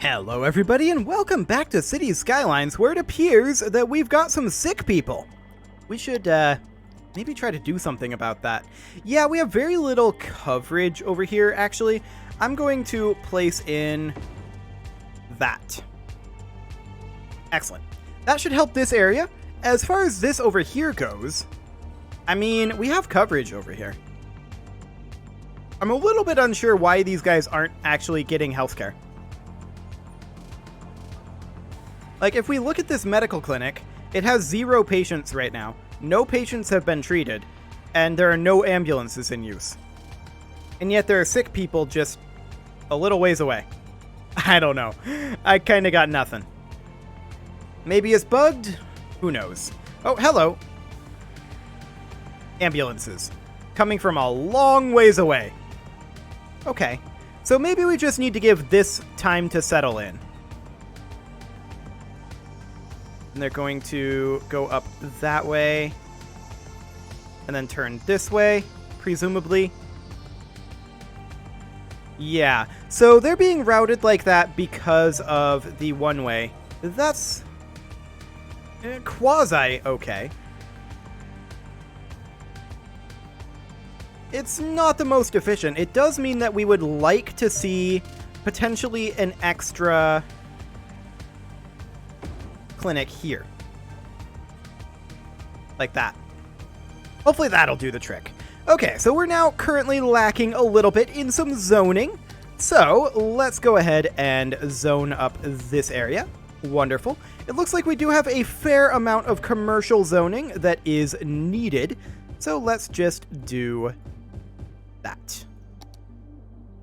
Hello everybody and welcome back to Cities Skylines, where it appears that we've got some sick people. We should maybe try to do something about that. Yeah, we have very little coverage over here actually. I'm going to place in that. Excellent. That should help this area. As far as this over here goes, I mean, we have coverage over here. I'm a little bit unsure why these guys aren't actually getting healthcare. Like, if we look at this medical clinic, it has 0 patients right now. No patients have been treated, and there are no ambulances in use. And yet there are sick people just a little ways away. I don't know. I kind of got nothing. Maybe it's bugged? Who knows? Oh, hello. Ambulances. Coming from a long ways away. Okay. So maybe we just need to give this time to settle in. And they're going to go up that way. And then turn this way, presumably. Yeah, so they're being routed like that because of the one-way. That's quasi-okay. It's not the most efficient. It does mean that we would like to see potentially an extra clinic here. Like that. Hopefully that'll do the trick. Okay, so we're now currently lacking a little bit in some zoning. So let's go ahead and zone up this area. Wonderful. It looks like we do have a fair amount of commercial zoning that is needed. So let's just do that.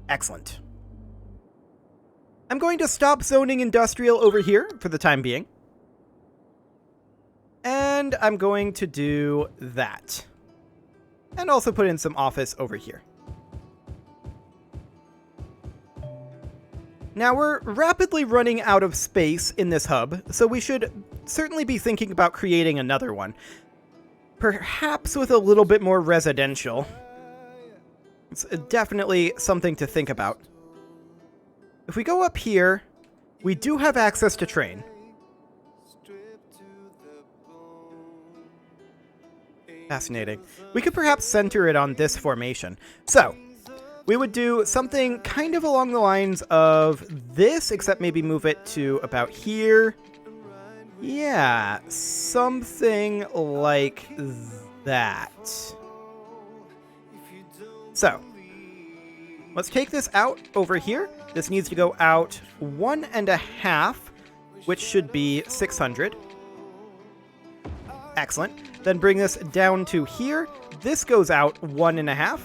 Excellent. I'm going to stop zoning industrial over here for the time being. And I'm going to do that. And also put in some office over here. Now we're rapidly running out of space in this hub, so we should certainly be thinking about creating another one. Perhaps with a little bit more residential. It's definitely something to think about. If we go up here, we do have access to train. Fascinating. We could perhaps center it on this formation. So, we would do something kind of along the lines of this, except maybe move it to about here. Yeah, something like that. So, let's take this out over here. This needs to go out 1.5, which should be 600. Excellent. Then bring this down to here. This goes out 1.5.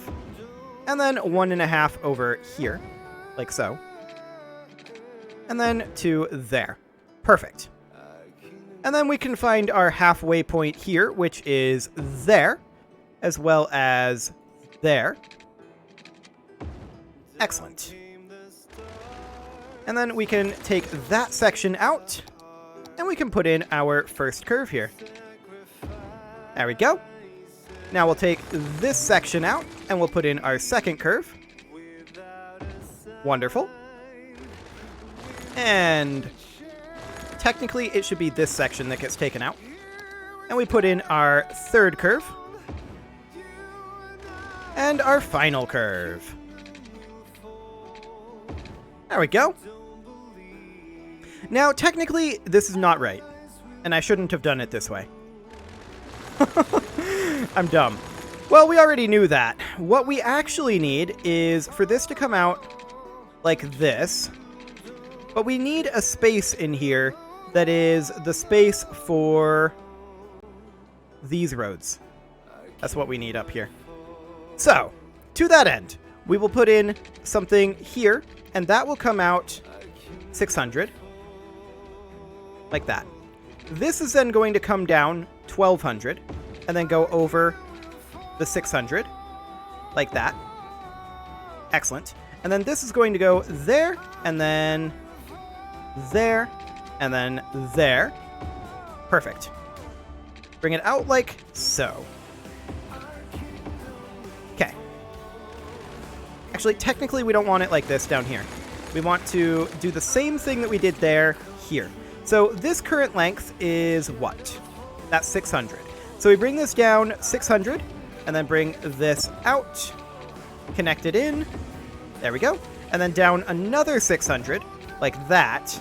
And then 1.5 over here. Like so. And then to there. Perfect. And then we can find our halfway point here, which is there. As well as there. Excellent. And then we can take that section out. And we can put in our first curve here. There we go. Now we'll take this section out, and we'll put in our second curve. Wonderful. And technically, it should be this section that gets taken out. And we put in our third curve. And our final curve. There we go. Now, technically, this is not right. And I shouldn't have done it this way. I'm dumb. Well, we already knew that. What we actually need is for this to come out like this. But we need a space in here that is the space for these roads. That's what we need up here. So, to that end, we will put in something here, and that will come out 600. Like that. This is then going to come down 1200 and then go over the 600 like that. Excellent. And then this is going to go there and then there and then there. Perfect. Bring it out like so. Okay. Actually, technically we don't want it like this down here. we want to do the same thing that we did there here. So this current length is what? That's 600. So we bring this down 600, and then bring this out, connect it in, there we go, and then down another 600, like that,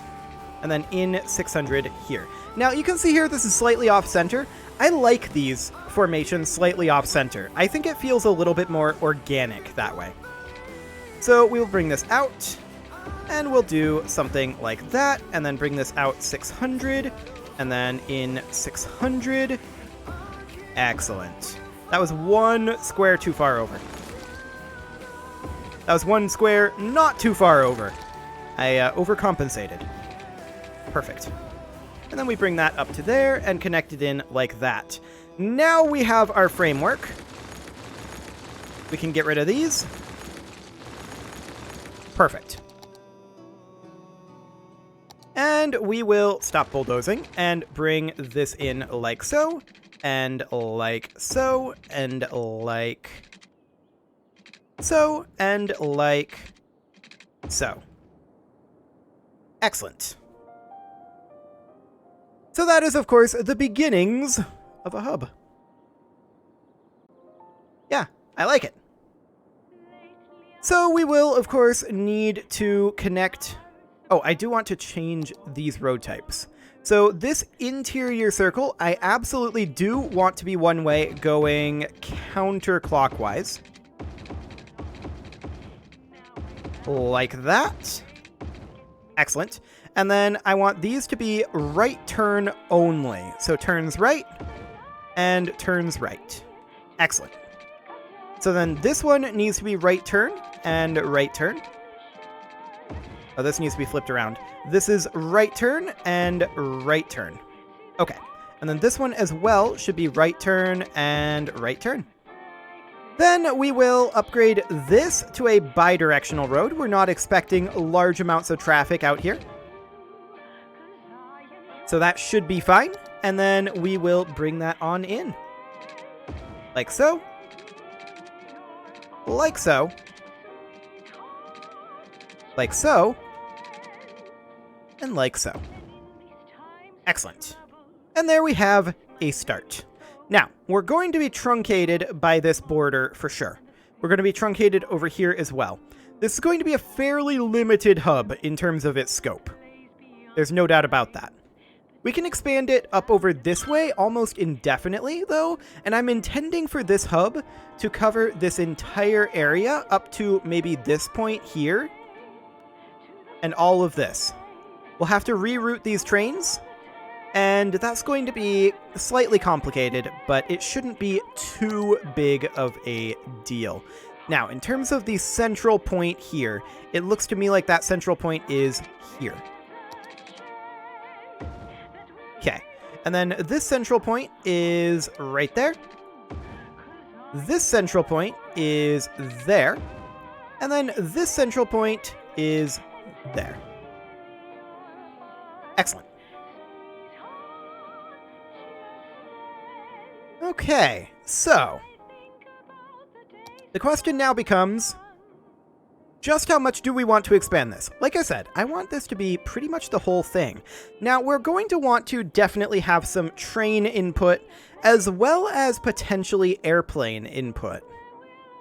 and then in 600 here. Now, you can see here this is slightly off-center. I like these formations slightly off-center. I think it feels a little bit more organic that way. So we will bring this out, and we'll do something like that, and then bring this out 600, and then in 600. Excellent. That was one square too far over. That was one square not too far over. I overcompensated. Perfect. And then we bring that up to there and connect it in like that. Now we have our framework. We can get rid of these. Perfect. And we will stop bulldozing and bring this in like so, and like so, and like so, and like so. Excellent. So that is, of course, the beginnings of a hub. Yeah, I like it. So we will, of course, need to connect... Oh, I do want to change these road types. So this interior circle, I absolutely do want to be one way going counterclockwise. Like that. Excellent. And then I want these to be right turn only. So turns right and turns right. Excellent. So then this one needs to be right turn and right turn. Oh, this needs to be flipped around. This is right turn and right turn. Okay. And then this one as well should be right turn and right turn. Then we will upgrade this to a bi-directional road. We're not expecting large amounts of traffic out here. So that should be fine. And then we will bring that on in. Like so. Like so. Like so. And like so. Excellent. And there we have a start. Now, we're going to be truncated by this border for sure. We're going to be truncated over here as well. This is going to be a fairly limited hub in terms of its scope. There's no doubt about that. We can expand it up over this way almost indefinitely, though, and I'm intending for this hub to cover this entire area up to maybe this point here, and all of this. We'll have to reroute these trains, and that's going to be slightly complicated, but it shouldn't be too big of a deal. Now, in terms of the central point here, it looks to me like that central point is here. Okay, and then this central point is right there. This central point is there. And then this central point is there. Excellent. Okay, so the question now becomes, just how much do we want to expand this? Like I said, I want this to be pretty much the whole thing. Now, we're going to want to definitely have some train input, as well as potentially airplane input.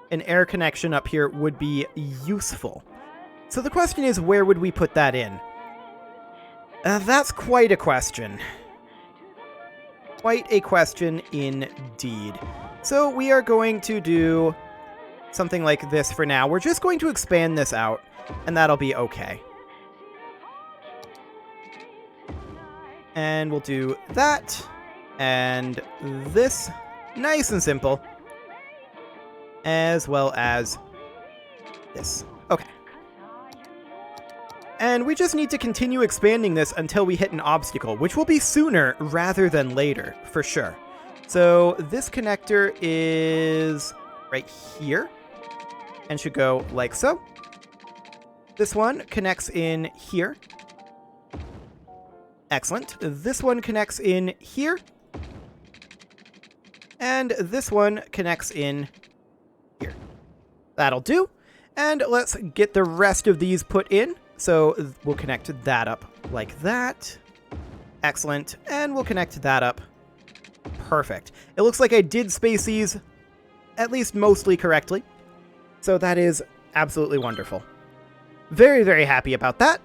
An air connection up here would be useful. So the question is, where would we put that in? That's quite a question. Quite a question indeed. So we are going to do something like this for now. We're just going to expand this out, and that'll be okay. And we'll do that, and this, nice and simple, as well as this. Okay. And we just need to continue expanding this until we hit an obstacle, which will be sooner rather than later, for sure. So this connector is right here, and should go like so. This one connects in here. Excellent. This one connects in here. And this one connects in here. That'll do. And let's get the rest of these put in. So we'll connect that up like that. Excellent. And we'll connect that up. Perfect. It looks like I did space these at least mostly correctly. So that is absolutely wonderful. Very, very happy about that.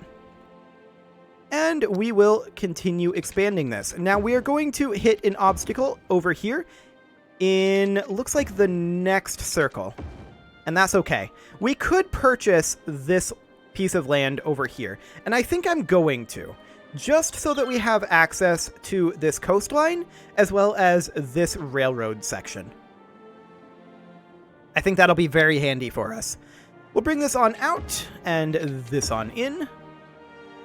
And we will continue expanding this. Now we are going to hit an obstacle over here in, looks like the next circle. And that's okay. We could purchase this piece of land over here. And I think I'm going to. Just so that we have access to this coastline, as well as this railroad section. I think that'll be very handy for us. We'll bring this on out, and this on in,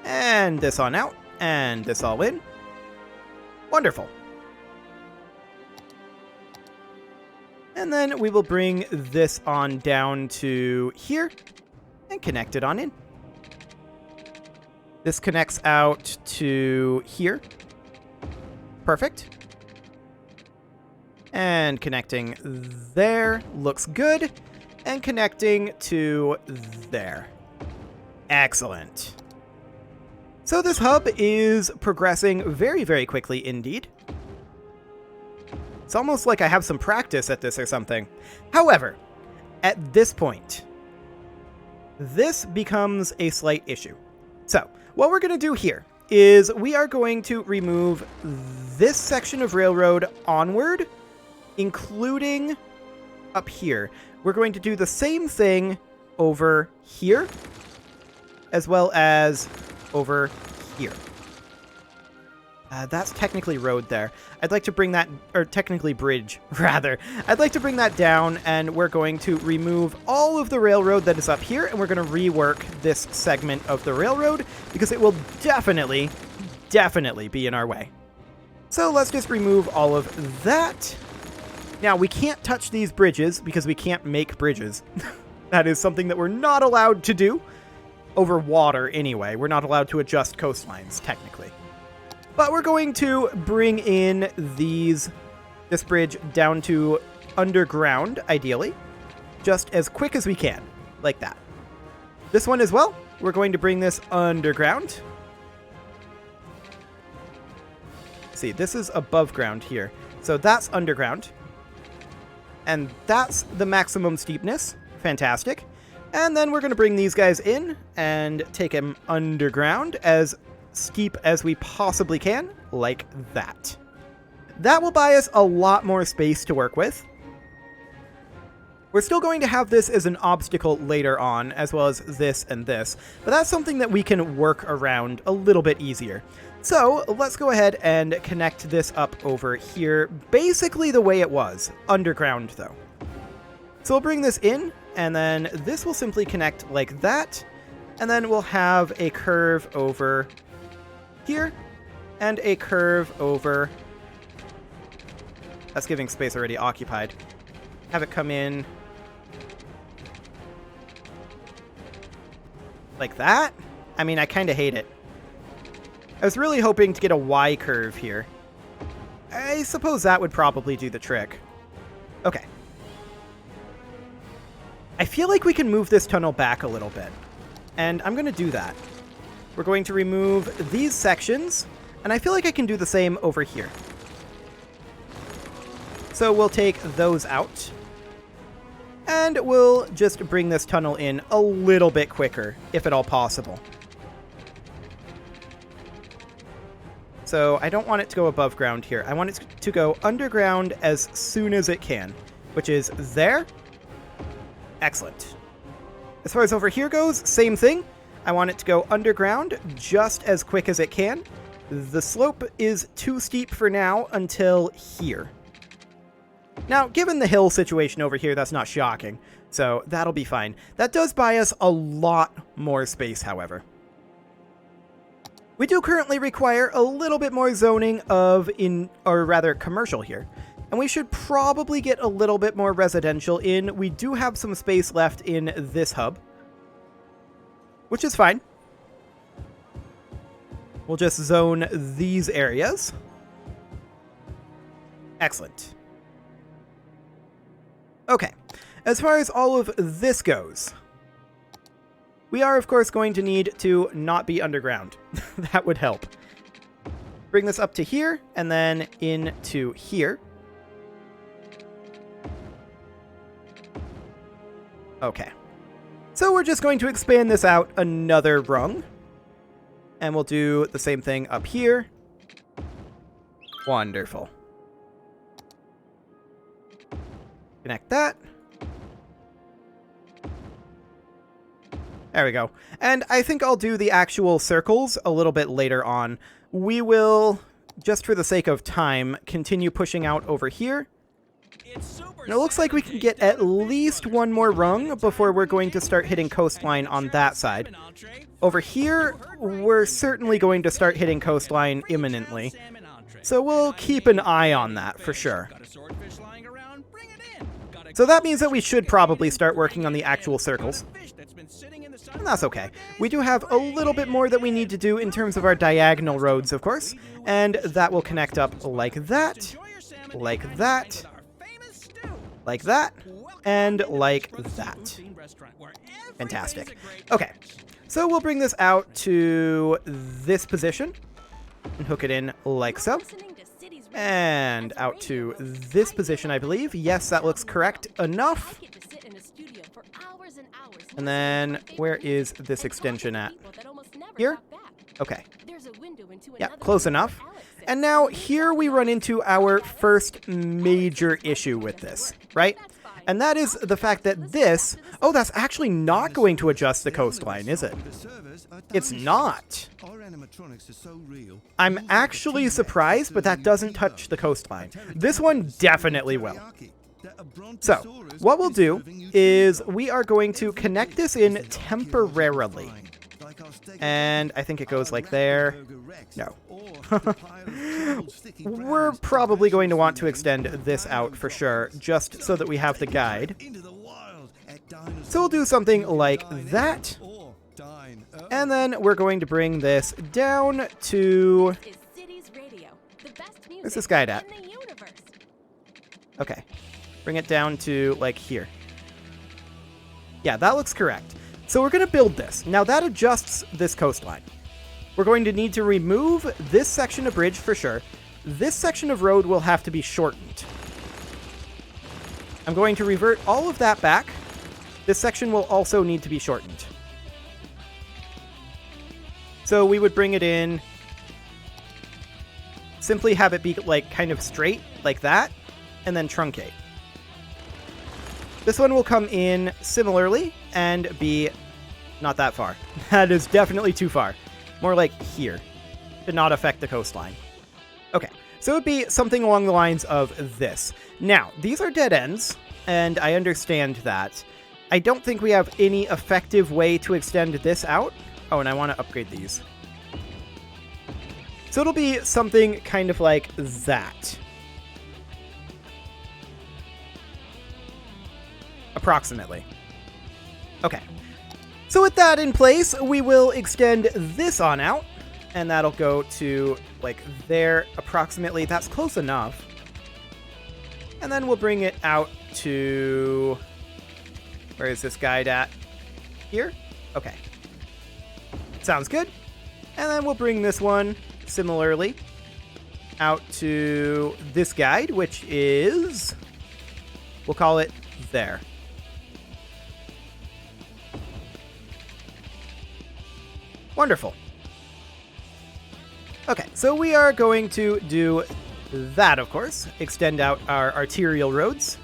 and this on out, and this all in. Wonderful. And then we will bring this on down to here, and connect it on in. This connects out to here. Perfect. And connecting there. Looks good. And connecting to there. Excellent. So this hub is progressing very, very quickly indeed. It's almost like I have some practice at this or something. However, at this point, this becomes a slight issue. So, what we're going to do here is we are going to remove this section of railroad onward, including up here. We're going to do the same thing over here, as well as over here. That's technically road there. I'd like to bring that, or technically bridge, rather. I'd like to bring that down, and we're going to remove all of the railroad that is up here, and we're going to rework this segment of the railroad, because it will definitely be in our way. So let's just remove all of that. Now, we can't touch these bridges, because we can't make bridges. That is something that we're not allowed to do. Over water, anyway. We're not allowed to adjust coastlines, technically. But we're going to bring in this bridge down to underground, ideally, just as quick as we can, like that. This one as well, we're going to bring this underground. See, this is above ground here, so that's underground. And that's the maximum steepness. Fantastic. And then we're going to bring these guys in and take them underground as steep as we possibly can, like that. That will buy us a lot more space to work with. We're still going to have this as an obstacle later on, as well as this and this, but that's something that we can work around a little bit easier. So let's go ahead and connect this up over here, basically the way it was, underground though. So we'll bring this in, and then this will simply connect like that, and then we'll have a curve over here, and a curve over... That's giving space already occupied. Have it come in... like that? I mean, I kind of hate it. I was really hoping to get a Y curve here. I suppose that would probably do the trick. Okay. I feel like we can move this tunnel back a little bit. And I'm going to do that. We're going to remove these sections, and I feel like I can do the same over here. So we'll take those out, and we'll just bring this tunnel in a little bit quicker, if at all possible. So I don't want it to go above ground here. I want it to go underground as soon as it can, which is there. Excellent. As far as over here goes, same thing. I want it to go underground just as quick as it can. The slope is too steep for now until here. Now, given the hill situation over here, that's not shocking, so that'll be fine. That does buy us a lot more space, however. We do currently require a little bit more zoning of commercial here. And we should probably get a little bit more residential in. We do have some space left in this hub, which is fine. We'll just zone these areas. Excellent. Okay, as far as all of this goes, We are, of course, going to need to not be underground. That would help. Bring this up to here, and then into here. Okay. So we're just going to expand this out another rung. And we'll do the same thing up here. Wonderful. Connect that. There we go. And I think I'll do the actual circles a little bit later on. We will, just for the sake of time, continue pushing out over here. And it looks like we can get at least one more rung before we're going to start hitting coastline on that side. Over here, we're certainly going to start hitting coastline imminently. So we'll keep an eye on that for sure. So that means that we should probably start working on the actual circles. And that's okay. We do have a little bit more that we need to do in terms of our diagonal roads, of course. And that will connect up like that, like that, like that, and like that. Fantastic. Okay, so we'll bring this out to this position and hook it in like so. And out to this position, I believe. Yes, that looks correct enough. And then, where is this extension at? Here? Okay. Yeah, close enough. And now, here we run into our first major issue with this, right? And that is the fact that this... Oh, that's actually not going to adjust the coastline, is it? It's not. I'm actually surprised, but that doesn't touch the coastline. This one definitely will. So, what we'll do is we are going to connect this in temporarily. And I think it goes like there. No. We're probably going to want to extend this out for sure, just so that we have the guide. So we'll do something like that. And then we're going to bring this down to... Where's this guide at? Okay. Bring it down to, like, here. Yeah, that looks correct. So we're going to build this. Now, that adjusts this coastline. We're going to need to remove this section of bridge for sure. This section of road will have to be shortened. I'm going to revert all of that back. This section will also need to be shortened. So we would bring it in, simply have it be, like, kind of straight, like that, and then truncate. This one will come in similarly and be not that far. That is definitely too far. More like here, to not affect the coastline. Okay, so it would be something along the lines of this. Now, these are dead ends, and I understand that. I don't think we have any effective way to extend this out. Oh, and I want to upgrade these. So it'll be something kind of like that. Approximately. Okay. So with that in place, we will extend this on out, and that'll go to, like, there approximately. That's close enough. And then we'll bring it out to... Where is this guide at? Here? Okay. Sounds good. And then we'll bring this one, similarly, out to this guide, which is... We'll call it there. Wonderful. Okay, so we are going to do that, of course. Extend out our arterial roads.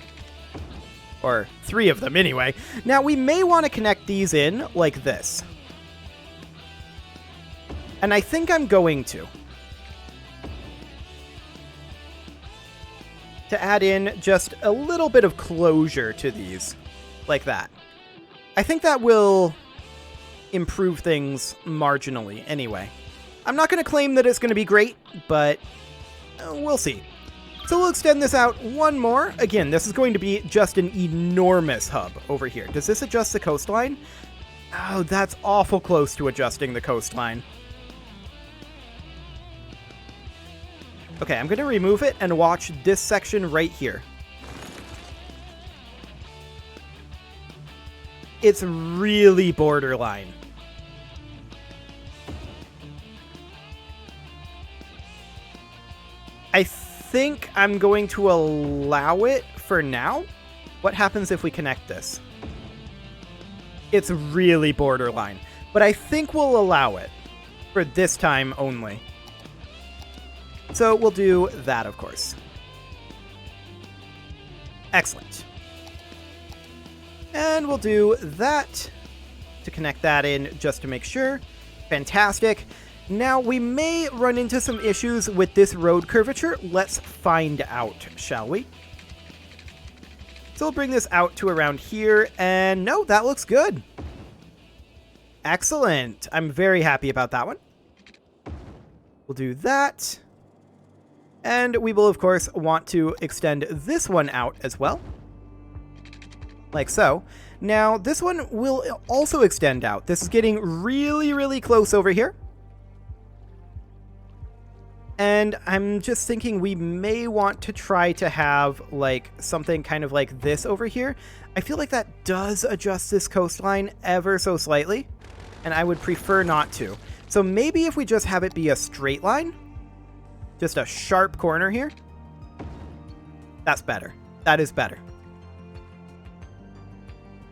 Or 3 of them, anyway. Now, we may want to connect these in like this. And I think I'm going to. To add in just a little bit of closure to these. Like that. I think that will improve things marginally anyway. I'm not going to claim that it's going to be great, but we'll see. So we'll extend this out one more. Again, this is going to be just an enormous hub over here. Does this adjust the coastline? Oh, that's awful close to adjusting the coastline. Okay, I'm going to remove it and watch this section right here. It's really borderline. I think I'm going to allow it for now. What happens if we connect this? It's really borderline, but I think we'll allow it for this time only. So we'll do that, of course. Excellent. And we'll do that to connect that in just to make sure. Fantastic. Now, we may run into some issues with this road curvature. Let's find out, shall we? So we'll bring this out to around here, and no, that looks good. Excellent. I'm very happy about that one. We'll do that. And we will, of course, want to extend this one out as well. Like so. Now, this one will also extend out. This is getting really, really close over here. And I'm just thinking we may want to try to have, like, something kind of like this over here. I feel like that does adjust this coastline ever so slightly, and I would prefer not to. So maybe if we just have it be a straight line, just a sharp corner here, that's better. That is better.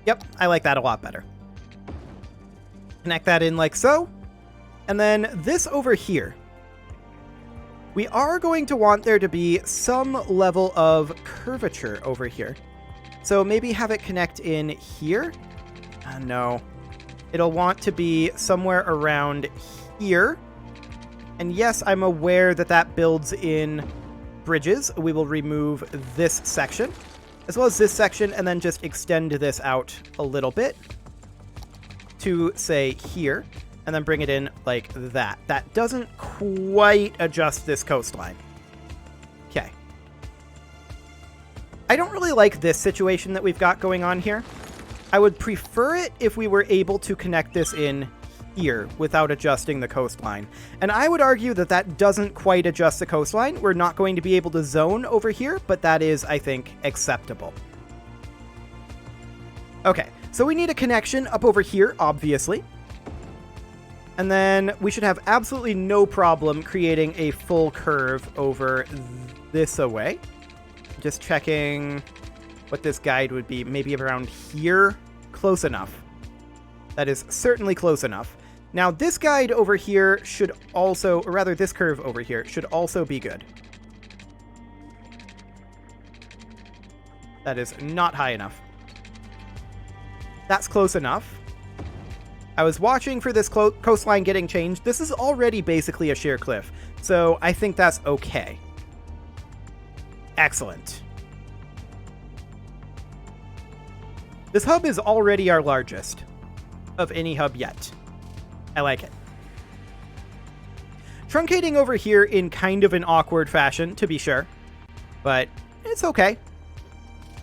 Yep, I like that a lot better. Connect that in like so. And then this over here. We are going to want there to be some level of curvature over here. So maybe have it connect in here. No. It'll want to be somewhere around here. And yes, I'm aware that that builds in bridges. We will remove this section, as well as this section, and then just extend this out a little bit to, say, here. And then bring it in like that. That doesn't quite adjust this coastline. Okay. I don't really like this situation that we've got going on here. I would prefer it if we were able to connect this in here without adjusting the coastline. And I would argue that that doesn't quite adjust the coastline. We're not going to be able to zone over here, but that is, I think, acceptable. Okay, so we need a connection up over here, obviously. And then we should have absolutely no problem creating a full curve over this away. Just checking what this guide would be. Maybe around here. Close enough. That is certainly close enough. Now, this guide over here should also, or rather this curve over here, should also be good. That is not high enough. That's close enough. I was watching for this coastline getting changed. This is already basically a sheer cliff, so I think that's okay. Excellent. This hub is already our largest of any hub yet. I like it. Truncating over here in kind of an awkward fashion, to be sure, but it's okay.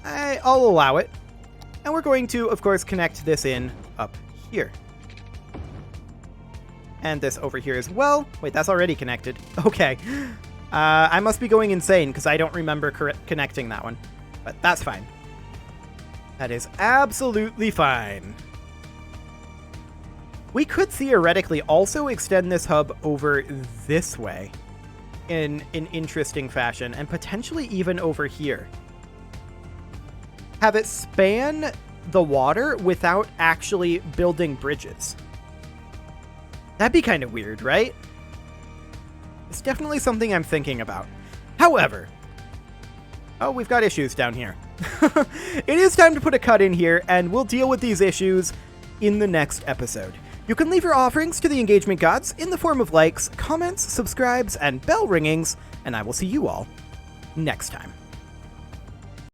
I'll allow it. And we're going to, of course, connect this in up here. And this over here as well. Wait, that's already connected. Okay. I must be going insane because I don't remember connecting that one. But that's fine. That is absolutely fine. We could theoretically also extend this hub over this way in an interesting fashion, and potentially even over here. Have it span the water without actually building bridges. That'd be kind of weird, right? It's definitely something I'm thinking about. However, oh, we've got issues down here. It is time to put a cut in here, and we'll deal with these issues in the next episode. You can leave your offerings to the engagement gods in the form of likes, comments, subscribes, and bell ringings, and I will see you all next time.